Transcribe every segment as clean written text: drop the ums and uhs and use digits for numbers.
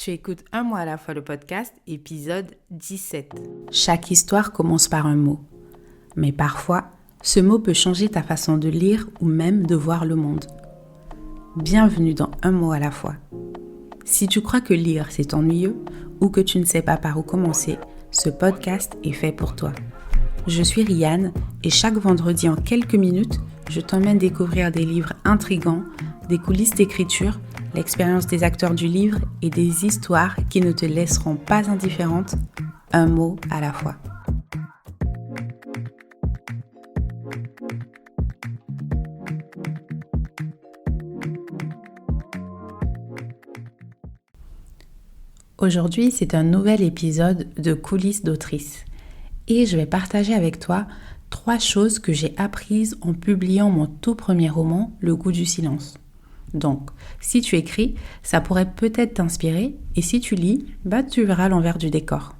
Tu écoutes Un mois à la fois le podcast, épisode 17. Chaque histoire commence par un mot. Mais parfois, ce mot peut changer ta façon de lire ou même de voir le monde. Bienvenue dans Un mot à la fois. Si tu crois que lire c'est ennuyeux ou que tu ne sais pas par où commencer, ce podcast est fait pour toi. Je suis Rianne et chaque vendredi en quelques minutes, je t'emmène découvrir des livres intrigants, des coulisses d'écriture, l'expérience des acteurs du livre et des histoires qui ne te laisseront pas indifférente, un mot à la fois. Aujourd'hui, c'est un nouvel épisode de Coulisses d'autrice et je vais partager avec toi 3 choses que j'ai apprises en publiant mon tout premier roman, Le goût du silence. Donc, si tu écris, ça pourrait peut-être t'inspirer et si tu lis, tu verras l'envers du décor.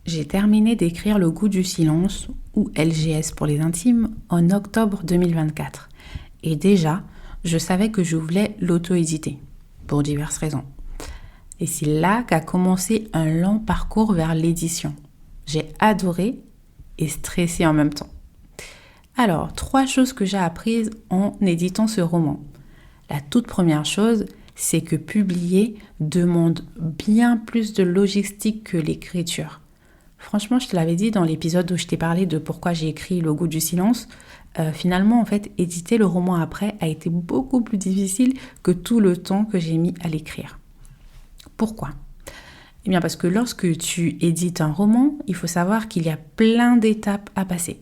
J'ai terminé d'écrire Le goût du silence, ou LGS pour les intimes, en octobre 2024. Et déjà, je savais que je voulais l'auto-éditer, pour diverses raisons. Et c'est là qu'a commencé un long parcours vers l'édition. J'ai adoré et stressé en même temps. Alors, 3 choses que j'ai apprises en éditant ce roman. La toute première chose, c'est que publier demande bien plus de logistique que l'écriture. Franchement, je te l'avais dit dans l'épisode où je t'ai parlé de pourquoi j'ai écrit Le goût du silence. Finalement, en fait, éditer le roman après a été beaucoup plus difficile que tout le temps que j'ai mis à l'écrire. Pourquoi ? Eh bien, parce que lorsque tu édites un roman, il faut savoir qu'il y a plein d'étapes à passer.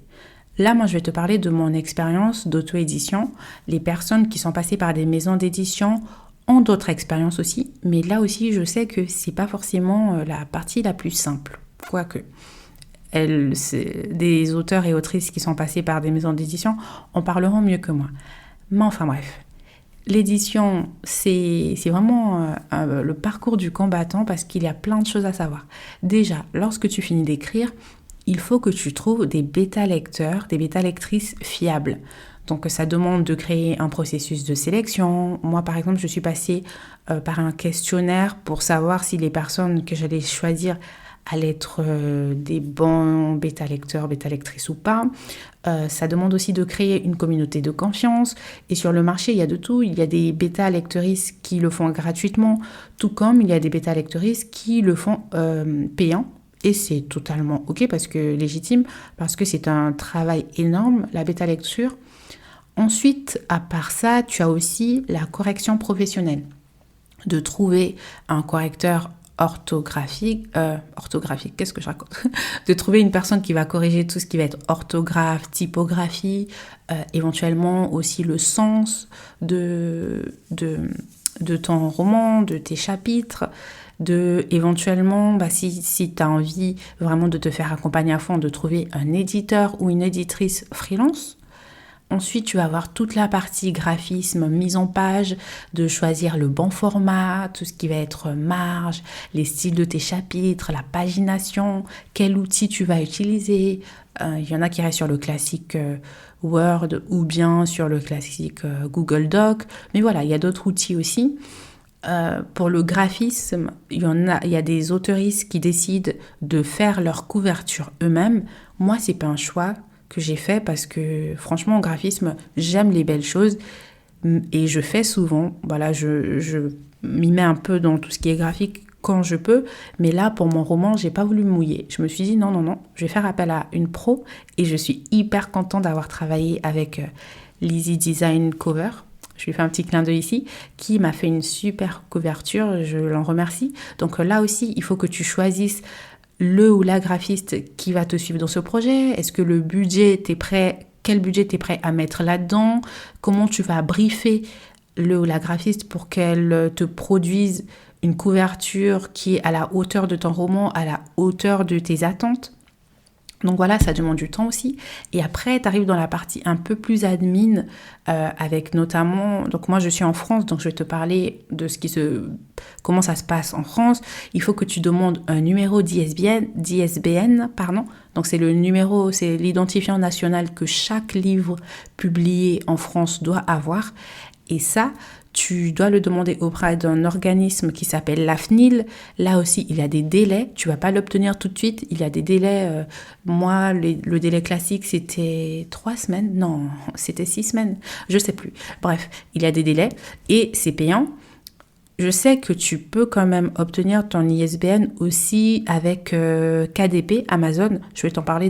Là, moi, je vais te parler de mon expérience d'auto-édition. Les personnes qui sont passées par des maisons d'édition ont d'autres expériences aussi, mais là aussi, je sais que c'est pas forcément la partie la plus simple. Quoique, des auteurs et autrices qui sont passés par des maisons d'édition en parleront mieux que moi. Mais enfin bref, l'édition, c'est vraiment le parcours du combattant parce qu'il y a plein de choses à savoir. Déjà, lorsque tu finis d'écrire, il faut que tu trouves des bêta-lecteurs, des bêta-lectrices fiables. Donc, ça demande de créer un processus de sélection. Moi, par exemple, je suis passée par un questionnaire pour savoir si les personnes que j'allais choisir allaient être des bons bêta-lecteurs, bêta-lectrices ou pas. Ça demande aussi de créer une communauté de confiance. Et sur le marché, il y a de tout. Il y a des bêta-lectrices qui le font gratuitement, tout comme il y a des bêta-lectrices qui le font payant. Et c'est totalement ok légitime, parce que c'est un travail énorme, la bêta-lecture. Ensuite, à part ça, tu as aussi la correction professionnelle. De trouver un correcteur orthographique, qu'est-ce que je raconte ? De trouver une personne qui va corriger tout ce qui va être orthographe, typographie, éventuellement aussi le sens de ton roman, de tes chapitres, éventuellement, si tu as envie vraiment de te faire accompagner à fond, de trouver un éditeur ou une éditrice freelance. Ensuite, tu vas avoir toute la partie graphisme, mise en page, de choisir le bon format, tout ce qui va être marge, les styles de tes chapitres, la pagination, quel outil tu vas utiliser. Il y en a qui restent sur le classique Word ou bien sur le classique Google Doc. Mais voilà, il y a d'autres outils aussi. Pour le graphisme, il y a des auteuristes qui décident de faire leur couverture eux-mêmes. Moi, c'est pas un choix que j'ai fait parce que franchement, en graphisme, j'aime les belles choses et je fais souvent. Voilà, je m'y mets un peu dans tout ce qui est graphique quand je peux, mais là, pour mon roman, j'ai pas voulu me mouiller. Je me suis dit non, je vais faire appel à une pro et je suis hyper contente d'avoir travaillé avec Lizzy Design Cover. Je lui fais un petit clin d'œil ici, qui m'a fait une super couverture, je l'en remercie. Donc là aussi, il faut que tu choisisses le ou la graphiste qui va te suivre dans ce projet. Est-ce que le budget, quel budget tu es prêt à mettre là-dedans ? Comment tu vas briefer le ou la graphiste pour qu'elle te produise une couverture qui est à la hauteur de ton roman, à la hauteur de tes attentes ? Donc voilà, ça demande du temps aussi. Et après, tu arrives dans la partie un peu plus admin, avec notamment... Donc moi, je suis en France, donc je vais te parler de comment ça se passe en France. Il faut que tu demandes un numéro d'ISBN. Donc c'est c'est l'identifiant national que chaque livre publié en France doit avoir. Et ça, tu dois le demander auprès d'un organisme qui s'appelle l'AFNIL. Là aussi, il y a des délais. Tu ne vas pas l'obtenir tout de suite. Il y a des délais. Moi, le délai classique, c'était 3 semaines. Non, c'était 6 semaines. Je ne sais plus. Bref, il y a des délais et c'est payant. Je sais que tu peux quand même obtenir ton ISBN aussi avec KDP, Amazon. Je vais te parler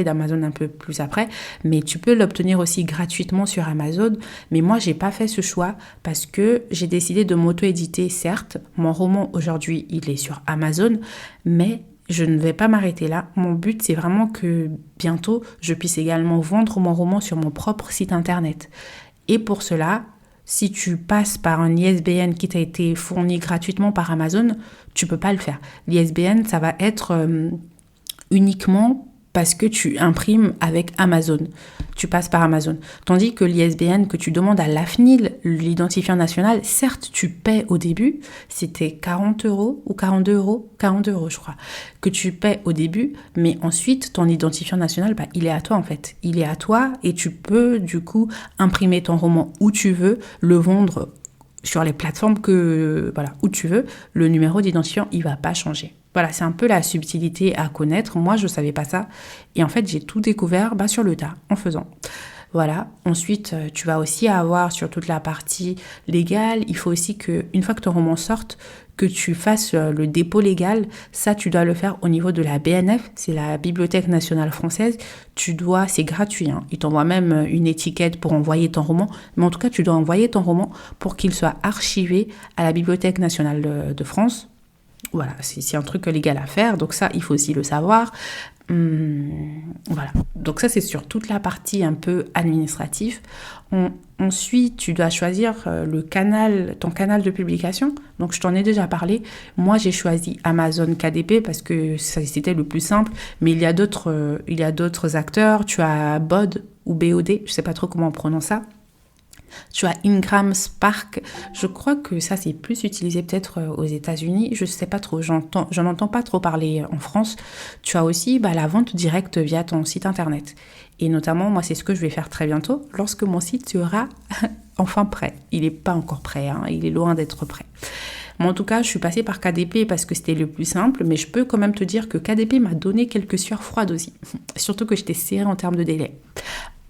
d'Amazon un peu plus après, mais tu peux l'obtenir aussi gratuitement sur Amazon. Mais moi, j'ai pas fait ce choix parce que j'ai décidé de m'auto-éditer. Certes, mon roman aujourd'hui, il est sur Amazon, mais je ne vais pas m'arrêter là. Mon but, c'est vraiment que bientôt, je puisse également vendre mon roman sur mon propre site internet. Et pour cela, si tu passes par un ISBN qui t'a été fourni gratuitement par Amazon, tu peux pas le faire. L'ISBN, ça va être uniquement parce que tu imprimes avec Amazon. Tu passes par Amazon. Tandis que l'ISBN que tu demandes à l'AFNIL, l'identifiant national, certes, tu paies au début, c'était 40 € ou 42 €, 40 € je crois, que tu paies au début, mais ensuite, ton identifiant national, il est à toi en fait. Il est à toi et tu peux du coup imprimer ton roman où tu veux, le vendre sur les plateformes où tu veux. Le numéro d'identifiant, il va pas changer. Voilà, c'est un peu la subtilité à connaître. Moi, je ne savais pas ça. Et en fait, j'ai tout découvert sur le tas, en faisant. Voilà. Ensuite, tu vas aussi avoir sur toute la partie légale, il faut aussi qu'une fois que ton roman sorte, que tu fasses le dépôt légal. Ça, tu dois le faire au niveau de la BNF, c'est la Bibliothèque nationale française. C'est gratuit. Ils t'envoient même une étiquette pour envoyer ton roman. Mais en tout cas, tu dois envoyer ton roman pour qu'il soit archivé à la Bibliothèque nationale de France. Voilà, c'est un truc légal à faire, donc ça, il faut aussi le savoir. Voilà, donc ça, c'est sur toute la partie un peu administrative. Ensuite, tu dois choisir ton canal de publication. Donc, je t'en ai déjà parlé. Moi, j'ai choisi Amazon KDP parce que c'était le plus simple, mais il y a d'autres acteurs. Tu as BOD ou BOD, je ne sais pas trop comment on prononce ça. Tu as Ingram Spark, je crois que ça c'est plus utilisé peut-être aux États-Unis, je sais pas trop, j'en entends pas trop parler en France. Tu as aussi la vente directe via ton site internet. Et notamment, moi c'est ce que je vais faire très bientôt, lorsque mon site sera enfin prêt. Il n'est pas encore prêt, il est loin d'être prêt. Mais en tout cas, je suis passée par KDP parce que c'était le plus simple, mais je peux quand même te dire que KDP m'a donné quelques sueurs froides aussi, surtout que j'étais serrée en termes de délai.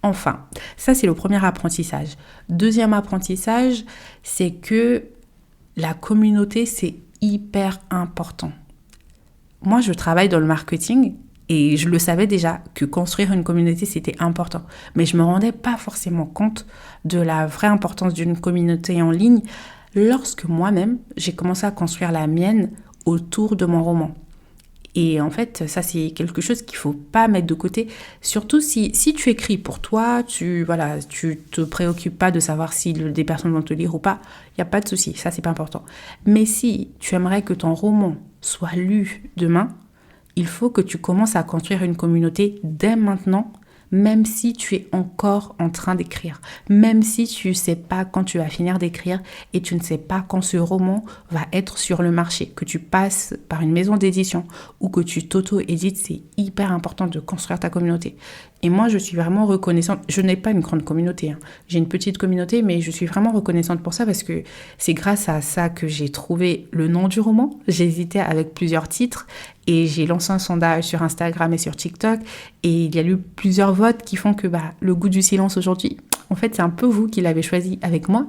Enfin, ça c'est le premier apprentissage. Deuxième apprentissage, c'est que la communauté, c'est hyper important. Moi, je travaille dans le marketing et je le savais déjà que construire une communauté, c'était important. Mais je ne me rendais pas forcément compte de la vraie importance d'une communauté en ligne lorsque moi-même, j'ai commencé à construire la mienne autour de mon roman. Et en fait, ça, c'est quelque chose qu'il ne faut pas mettre de côté. Surtout si tu écris pour toi, tu te préoccupes pas de savoir si des personnes vont te lire ou pas, il n'y a pas de souci, ça, c'est pas important. Mais si tu aimerais que ton roman soit lu demain, il faut que tu commences à construire une communauté dès maintenant, même si tu es encore en train d'écrire, même si tu ne sais pas quand tu vas finir d'écrire et tu ne sais pas quand ce roman va être sur le marché, que tu passes par une maison d'édition ou que tu t'auto-édites, c'est hyper important de construire ta communauté. Et moi, je suis vraiment reconnaissante. Je n'ai pas une grande communauté, J'ai une petite communauté, mais je suis vraiment reconnaissante pour ça parce que c'est grâce à ça que j'ai trouvé le nom du roman. J'hésitais avec plusieurs titres et j'ai lancé un sondage sur Instagram et sur TikTok et il y a eu plusieurs votes qui font que le goût du silence aujourd'hui, en fait, c'est un peu vous qui l'avez choisi avec moi.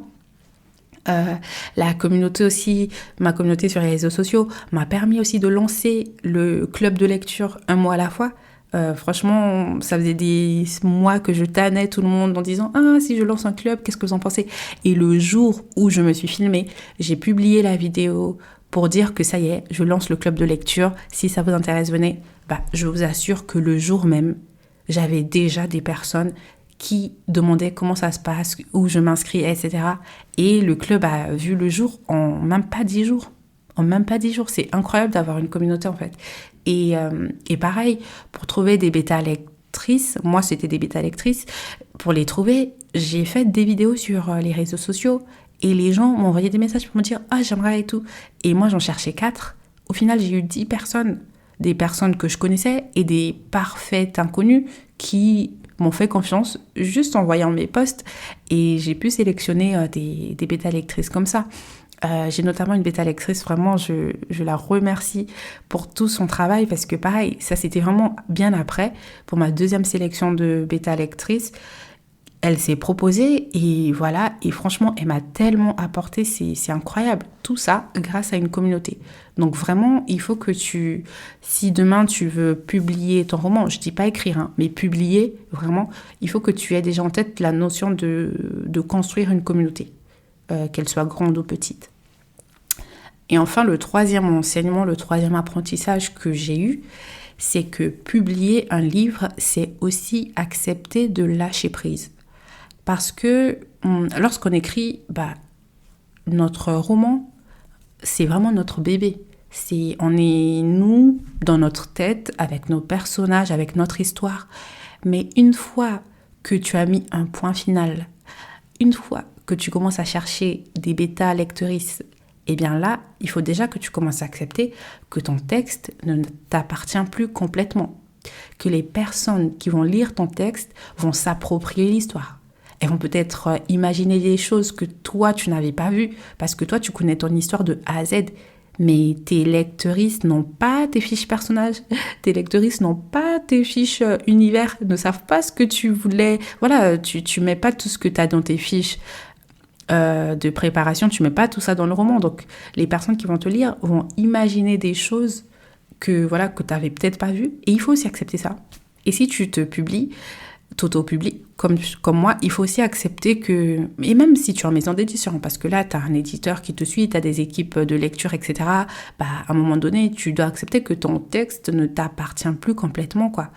La communauté aussi, ma communauté sur les réseaux sociaux m'a permis aussi de lancer le club de lecture un mois à la fois. Franchement, ça faisait des mois que je tannais tout le monde en disant « Ah, si je lance un club, qu'est-ce que vous en pensez ?» Et le jour où je me suis filmée, j'ai publié la vidéo pour dire que ça y est, je lance le club de lecture. Si ça vous intéresse, venez. Je vous assure que le jour même, j'avais déjà des personnes qui demandaient comment ça se passe, où je m'inscris, etc. Et le club a vu le jour en même pas 10 jours. En même pas 10 jours, c'est incroyable d'avoir une communauté en fait. Et pareil, pour trouver des bêta-lectrices, moi c'était des bêta-lectrices, pour les trouver, j'ai fait des vidéos sur les réseaux sociaux et les gens m'ont envoyé des messages pour me dire « Ah, j'aimerais et tout ». Et moi j'en cherchais 4. Au final, j'ai eu 10 personnes, des personnes que je connaissais et des parfaites inconnues qui m'ont fait confiance juste en voyant mes posts et j'ai pu sélectionner des bêta-lectrices comme ça. J'ai notamment une bêta-lectrice, vraiment, je la remercie pour tout son travail parce que pareil, ça c'était vraiment bien après, pour ma deuxième sélection de bêta-lectrice. Elle s'est proposée et voilà, et franchement, elle m'a tellement apporté, c'est incroyable. Tout ça grâce à une communauté. Donc vraiment, il faut que si demain tu veux publier ton roman, je dis pas écrire, hein, mais publier, vraiment, il faut que tu aies déjà en tête la notion de construire une communauté, qu'elle soit grande ou petite. Et enfin, le troisième enseignement, le troisième apprentissage que j'ai eu, c'est que publier un livre, c'est aussi accepter de lâcher prise. Parce que lorsqu'on écrit, notre roman, c'est vraiment notre bébé. On est nous, dans notre tête, avec nos personnages, avec notre histoire. Mais une fois que tu as mis un point final, une fois que tu commences à chercher des bêta-lectrices, eh bien là, il faut déjà que tu commences à accepter que ton texte ne t'appartient plus complètement. Que les personnes qui vont lire ton texte vont s'approprier l'histoire. Elles vont peut-être imaginer des choses que toi, tu n'avais pas vues, parce que toi, tu connais ton histoire de A à Z. Mais tes lectrices n'ont pas tes fiches personnages, tes lectrices n'ont pas tes fiches univers, ne savent pas ce que tu voulais. Voilà, tu mets pas tout ce que tu as dans tes fiches de préparation, tu mets pas tout ça dans le roman. Donc, les personnes qui vont te lire vont imaginer des choses que tu n'avais peut-être pas vues. Et il faut aussi accepter ça. Et si tu t'auto-publies, comme moi, il faut aussi accepter que, et même si tu es en maison d'édition, parce que là, tu as un éditeur qui te suit, tu as des équipes de lecture, etc., à un moment donné, tu dois accepter que ton texte ne t'appartient plus complètement, quoi.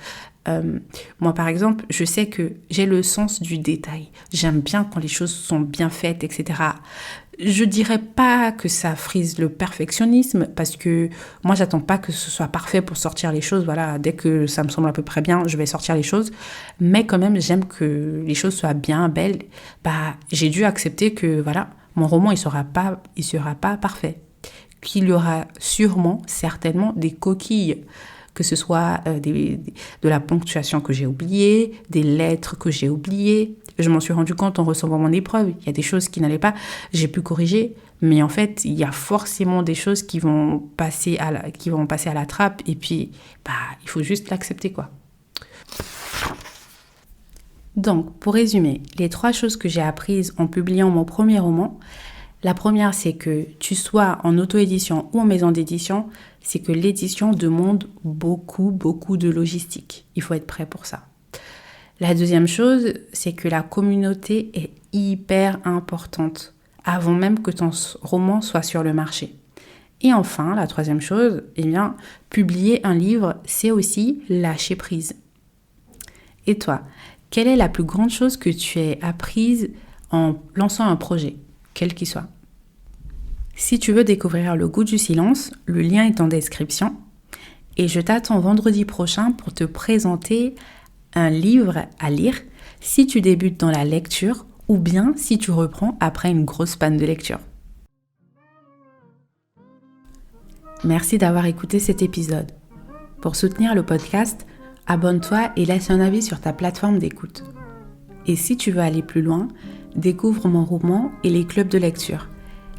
Moi, par exemple, je sais que j'ai le sens du détail. J'aime bien quand les choses sont bien faites, etc. Je dirais pas que ça frise le perfectionnisme parce que moi, j'attends pas que ce soit parfait pour sortir les choses. Voilà, dès que ça me semble à peu près bien, je vais sortir les choses. Mais quand même, j'aime que les choses soient bien belles. J'ai dû accepter que voilà, mon roman, il sera pas parfait. Qu'il y aura certainement des coquilles. Que ce soit de la ponctuation que j'ai oubliée, des lettres que j'ai oubliées. Je m'en suis rendu compte en recevant mon épreuve. Il y a des choses qui n'allaient pas, j'ai pu corriger. Mais en fait, il y a forcément des choses qui vont passer à la trappe. Et puis, il faut juste l'accepter, quoi. Donc, pour résumer, les 3 choses que j'ai apprises en publiant mon premier roman. La première, c'est que tu sois en auto-édition ou en maison d'édition, c'est que l'édition demande beaucoup de logistique. Il faut être prêt pour ça. La deuxième chose, c'est que la communauté est hyper importante avant même que ton roman soit sur le marché. Et enfin, la troisième chose, publier un livre, c'est aussi lâcher prise. Et toi, quelle est la plus grande chose que tu aies apprise en lançant un projet, quel qu'il soit? Si tu veux découvrir Le Goût du silence, le lien est en description. Et je t'attends vendredi prochain pour te présenter un livre à lire si tu débutes dans la lecture ou bien si tu reprends après une grosse panne de lecture. Merci d'avoir écouté cet épisode. Pour soutenir le podcast, abonne-toi et laisse un avis sur ta plateforme d'écoute. Et si tu veux aller plus loin, découvre mon roman et les clubs de lecture.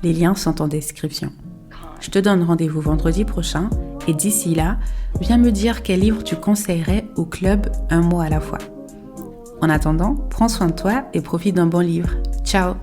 Les liens sont en description. Je te donne rendez-vous vendredi prochain et d'ici là, viens me dire quel livre tu conseillerais au club un mois à la fois. En attendant, prends soin de toi et profite d'un bon livre. Ciao!